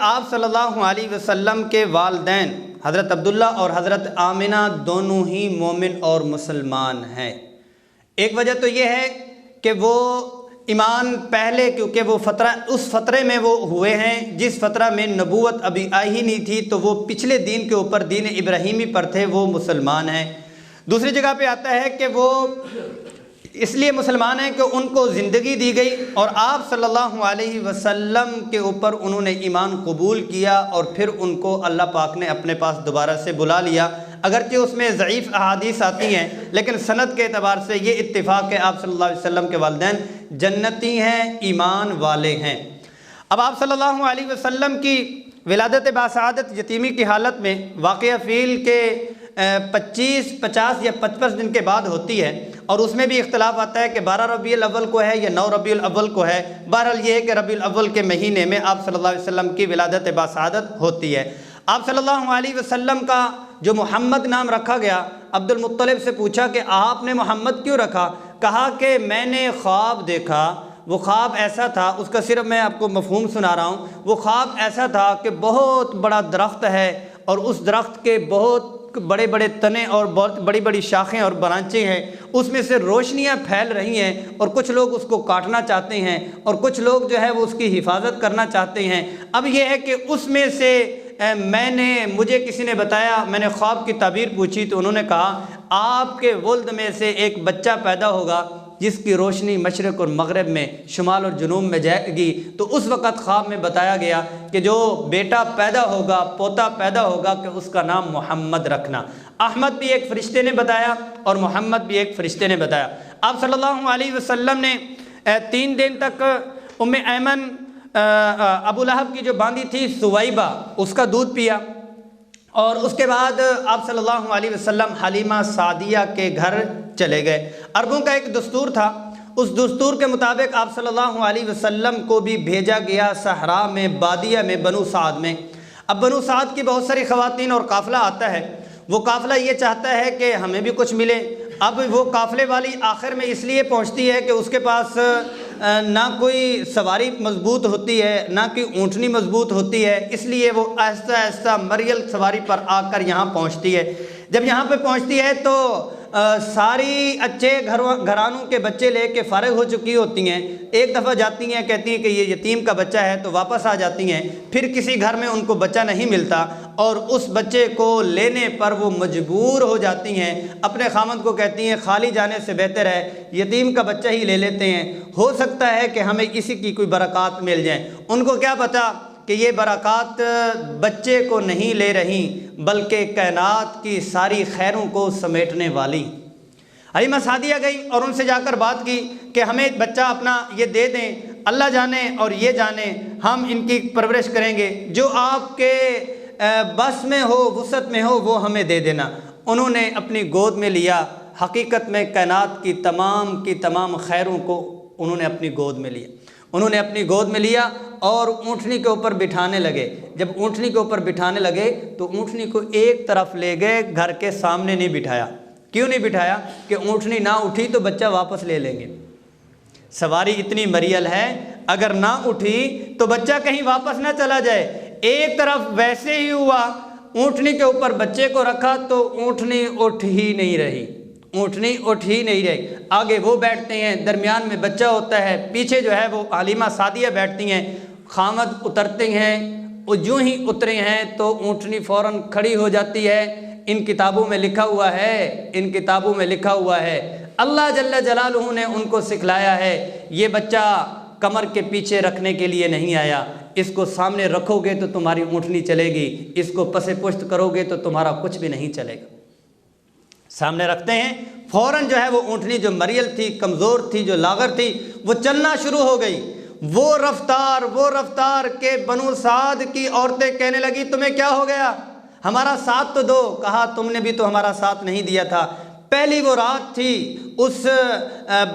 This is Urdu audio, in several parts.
آپ صلی اللہ علیہ وسلم کے والدین حضرت عبداللہ اور حضرت آمنہ دونوں ہی مومن اور مسلمان ہیں۔ ایک وجہ تو یہ ہے کہ وہ ایمان پہلے، کیونکہ وہ اس فترے میں وہ ہوئے ہیں جس فترہ میں نبوت ابھی آئی ہی نہیں تھی، تو وہ پچھلے دین کے اوپر دین ابراہیمی پر تھے، وہ مسلمان ہیں۔ دوسری جگہ پہ آتا ہے کہ وہ اس لیے مسلمان ہیں کہ ان کو زندگی دی گئی اور آپ صلی اللہ علیہ وسلم کے اوپر انہوں نے ایمان قبول کیا، اور پھر ان کو اللہ پاک نے اپنے پاس دوبارہ سے بلا لیا۔ اگرچہ اس میں ضعیف احادیث آتی ہیں، لیکن سند کے اعتبار سے یہ اتفاق ہے آپ صلی اللہ علیہ وسلم کے والدین جنتی ہیں، ایمان والے ہیں۔ اب آپ صلی اللہ علیہ وسلم کی ولادت باسعادت یتیمی کی حالت میں واقعہ فیل کے 25 یا 55 دن کے بعد ہوتی ہے، اور اس میں بھی اختلاف آتا ہے کہ 12 ربیع الاول کو ہے یا 9 ربیع الاول کو ہے۔ بہرحال یہ ہے کہ ربیع الاول کے مہینے میں آپ صلی اللہ علیہ وسلم کی ولادت باسعادت ہوتی ہے۔ آپ صلی اللہ علیہ وسلم کا جو محمد نام رکھا گیا، عبد المطلب سے پوچھا کہ آپ نے محمد کیوں رکھا؟ کہا کہ میں نے خواب دیکھا، وہ خواب ایسا تھا، اس کا صرف میں آپ کو مفہوم سنا رہا ہوں۔ وہ خواب ایسا تھا کہ بہت بڑا درخت ہے، اور اس درخت کے بہت بڑے بڑے تنے اور بہت بڑی بڑی شاخیں اور برانچیں ہیں، اس میں سے روشنیاں پھیل رہی ہیں، اور کچھ لوگ اس کو کاٹنا چاہتے ہیں، اور کچھ لوگ جو ہے وہ اس کی حفاظت کرنا چاہتے ہیں۔ اب یہ ہے کہ اس میں سے مجھے کسی نے بتایا، میں نے خواب کی تعبیر پوچھی تو انہوں نے کہا آپ کے ولد میں سے ایک بچہ پیدا ہوگا جس کی روشنی مشرق اور مغرب میں، شمال اور جنوب میں جائے گی۔ تو اس وقت خواب میں بتایا گیا کہ جو بیٹا پیدا ہوگا، پوتا پیدا ہوگا، کہ اس کا نام محمد رکھنا۔ احمد بھی ایک فرشتے نے بتایا اور محمد بھی ایک فرشتے نے بتایا۔ آپ صلی اللہ علیہ وسلم نے 3 دن تک ام ایمن ابو لہب کی جو باندھی تھی سویبہ، اس کا دودھ پیا، اور اس کے بعد آپ صلی اللہ علیہ وسلم حلیمہ سعدیہ کے گھر چلے گئے۔ عربوں کا ایک دستور تھا، اس دستور کے مطابق آپ صلی اللہ علیہ وسلم کو بھی بھیجا گیا صحرا میں، بادیہ میں، بنو سعد میں۔ اب بنو سعد کی بہت ساری خواتین اور قافلہ آتا ہے، وہ قافلہ یہ چاہتا ہے کہ ہمیں بھی کچھ ملے۔ اب وہ قافلے والی آخر میں اس لیے پہنچتی ہے کہ اس کے پاس نہ کوئی سواری مضبوط ہوتی ہے، نہ کوئی اونٹنی مضبوط ہوتی ہے، اس لیے وہ آہستہ آہستہ مریل سواری پر آ کر یہاں پہنچتی ہے۔ جب یہاں پہ پہنچتی ہے تو ساری اچھے گھرانوں کے بچے لے کے فارغ ہو چکی ہوتی ہیں۔ ایک دفعہ جاتی ہیں، کہتی ہیں کہ یہ یتیم کا بچہ ہے، تو واپس آ جاتی ہیں۔ پھر کسی گھر میں ان کو بچہ نہیں ملتا، اور اس بچے کو لینے پر وہ مجبور ہو جاتی ہیں، اپنے خامند کو کہتی ہیں خالی جانے سے بہتر ہے یتیم کا بچہ ہی لے لیتے ہیں، ہو سکتا ہے کہ ہمیں اسی کی کوئی برکات مل جائیں۔ ان کو کیا پتا کہ یہ برکات بچے کو نہیں لے رہی، بلکہ کائنات کی ساری خیروں کو سمیٹنے والی۔ حلیمہ سعدیہ گئی اور ان سے جا کر بات کی کہ ہمیں بچہ اپنا یہ دے دیں، اللہ جانے اور یہ جانے، ہم ان کی پرورش کریں گے، جو آپ کے بس میں ہو، وسعت میں ہو، وہ ہمیں دے دینا۔ انہوں نے اپنی گود میں لیا، حقیقت میں کائنات کی تمام خیروں کو انہوں نے اپنی گود میں لیا۔ انہوں نے اپنی گود میں لیا اور اونٹنی کے اوپر بٹھانے لگے۔ جب اونٹنی کے اوپر بٹھانے لگے تو اونٹنی کو ایک طرف لے گئے، گھر کے سامنے نہیں بٹھایا۔ کیوں نہیں بٹھایا؟ کہ اونٹنی نہ اٹھی تو بچہ واپس لے لیں گے۔ سواری اتنی مریل ہے، اگر نہ اٹھی تو بچہ کہیں واپس نہ چلا جائے۔ ایک طرف ویسے ہی ہوا، اونٹنی کے اوپر بچے کو رکھا تو اونٹنی اٹھ ہی نہیں رہی، اونٹنی اٹھ ہی نہیں رہی۔ آگے وہ بیٹھتے ہیں، درمیان میں بچہ ہوتا ہے، پیچھے جو ہے وہ حلیمہ سعدیہ بیٹھتی ہیں، خامد اترتے ہیں، وہ جو ہی اترے ہیں تو اونٹنی فوراً کھڑی ہو جاتی ہے۔ ان کتابوں میں لکھا ہوا ہے، اللہ جل جلالہ نے ان کو سکھلایا ہے، یہ بچہ کمر کے پیچھے رکھنے کے لیے نہیں آیا، اس کو سامنے رکھو گے تو تمہاری اونٹنی چلے گی، اس کو پس پشت کرو گے تو تمہارا کچھ بھی نہیں چلے گا۔ سامنے رکھتے ہیں، فوراً جو ہے وہ اونٹنی جو مریل تھی، کمزور تھی، جو لاغر تھی، وہ چلنا شروع ہو گئی۔ وہ رفتار کہ بنو سعد کی عورتیں کہنے لگی تمہیں کیا ہو گیا، ہمارا ساتھ تو دو۔ کہا تم نے بھی تو ہمارا ساتھ نہیں دیا تھا۔ پہلی وہ رات تھی اس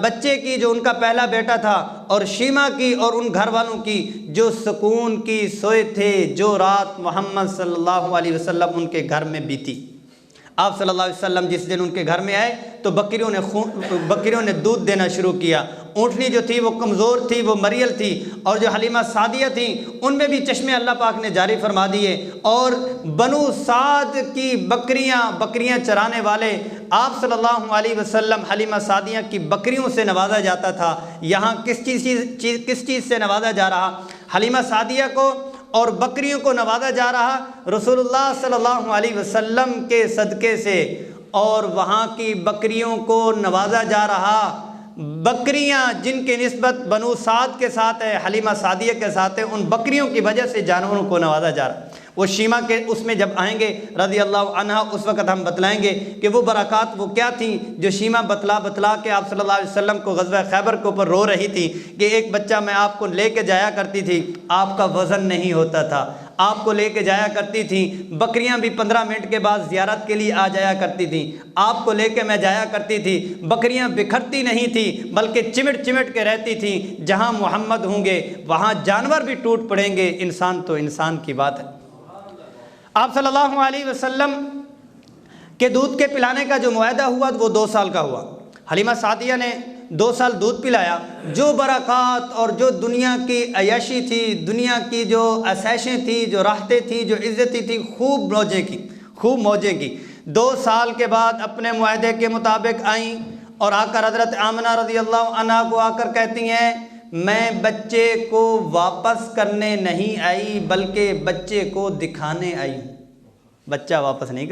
بچے کی جو ان کا پہلا بیٹا تھا، اور شیمہ کی اور ان گھر والوں کی جو سکون کی سوئے تھے، جو رات محمد صلی اللہ علیہ وسلم ان کے گھر میں بیتی۔ آپ صلی اللہ علیہ وسلم جس دن ان کے گھر میں آئے تو بکریوں نے دودھ دینا شروع کیا۔ اونٹنی جو تھی وہ کمزور تھی، وہ مریل تھی، اور جو حلیمہ سعدیہ تھیں ان میں بھی چشمے اللہ پاک نے جاری فرما دیے، اور بنو سعد کی بکریاں چرانے والے آپ صلی اللہ علیہ وسلم حلیمہ سعدیہ کی بکریوں سے نوازا جاتا تھا۔ یہاں کس چیز سے نوازا جا رہا؟ حلیمہ سعدیہ کو اور بکریوں کو نوازا جا رہا رسول اللہ صلی اللہ علیہ وسلم کے صدقے سے، اور وہاں کی بکریوں کو نوازا جا رہا۔ بکریاں جن کی نسبت بنو سعد کے ساتھ ہے، حلیمہ سعدیہ کے ساتھ ہے، ان بکریوں کی وجہ سے جانوروں کو نوازا جا رہا۔ وہ شیما کے اس میں جب آئیں گے رضی اللہ عنہ، اس وقت ہم بتلائیں گے کہ وہ برکات وہ کیا تھیں جو شیما بتلا کے آپ صلی اللہ علیہ وسلم کو غزوہ خیبر کے اوپر رو رہی تھی کہ ایک بچہ میں آپ کو لے کے جایا کرتی تھی، آپ کا وزن نہیں ہوتا تھا، آپ کو لے کے جایا کرتی تھی، بکریاں بھی 15 منٹ کے بعد زیارت کے لیے آ جایا کرتی تھیں، آپ کو لے کے میں جایا کرتی تھی، بکریاں بکھرتی نہیں تھی بلکہ چمٹ کے رہتی تھیں، جہاں محمد ہوں گے وہاں جانور بھی ٹوٹ پڑیں گے، انسان تو انسان کی بات ہے۔ آپ صلی اللہ علیہ وسلم کے دودھ کے پلانے کا جو معاہدہ ہوا وہ 2 سال کا ہوا۔ حلیمہ سعدیہ نے 2 سال دودھ پلایا۔ جو برکات اور جو دنیا کی عیاشی تھی، دنیا کی جو آسائشیں تھی، جو راحتیں تھیں، جو عزتیں تھیں، خوب موجیں کی۔ 2 سال کے بعد اپنے معاہدے کے مطابق آئیں اور آ کر حضرت آمنہ رضی اللہ عنہا کو آ کر کہتی ہیں میں بچے کو واپس کرنے نہیں آئی بلکہ بچے کو دکھانے آئی ہوں۔ بچہ واپس نہیں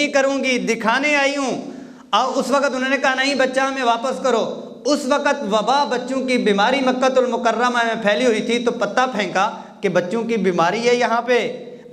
کروں گی، دکھانے آئی ہوں۔ اور اس وقت انہوں نے کہا نہیں بچہ ہمیں واپس کرو۔ اس وقت وبا بچوں کی بیماری مکہ المکرمہ میں پھیلی ہوئی تھی، تو پتہ پھینکا کہ بچوں کی بیماری ہے، یہاں پہ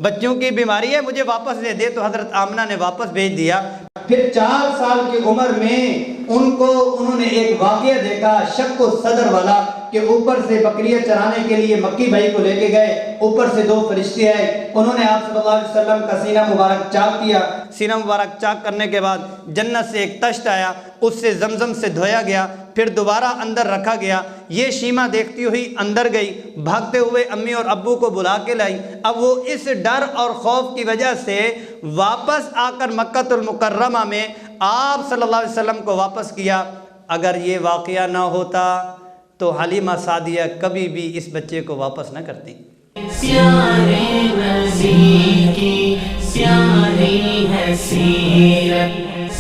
بچوں کی بیماری ہے، مجھے واپس دے دے۔ تو حضرت آمنہ نے واپس بھیج دیا۔ پھر 4 سال کی عمر میں انہوں نے ایک واقعہ دیکھا شق و صدر والا کہ اوپر سے بکریاں چرانے کے لیے مکی بھائی کو لے کے گئے، اوپر سے 2 فرشتے آئے، انہوں نے آپ صلی اللہ علیہ وسلم کا سینہ مبارک چاک کیا۔ سینہ مبارک چاک کرنے کے بعد جنت سے ایک تشت آیا، اس سے زمزم سے دھویا گیا، پھر دوبارہ اندر رکھا گیا۔ یہ شیما دیکھتی ہوئی اندر گئی، بھاگتے ہوئے امی اور ابو کو بلا کے لائی۔ اب وہ اس ڈر اور خوف کی وجہ سے واپس آ کر مکہ المکرمہ میں آپ صلی اللہ علیہ وسلم کو واپس کیا۔ اگر یہ واقعہ نہ ہوتا تو حلیمہ سعدیہ کبھی بھی اس بچے کو واپس نہ کرتی۔ سیانے نبی کی سیانی ہے سیرت،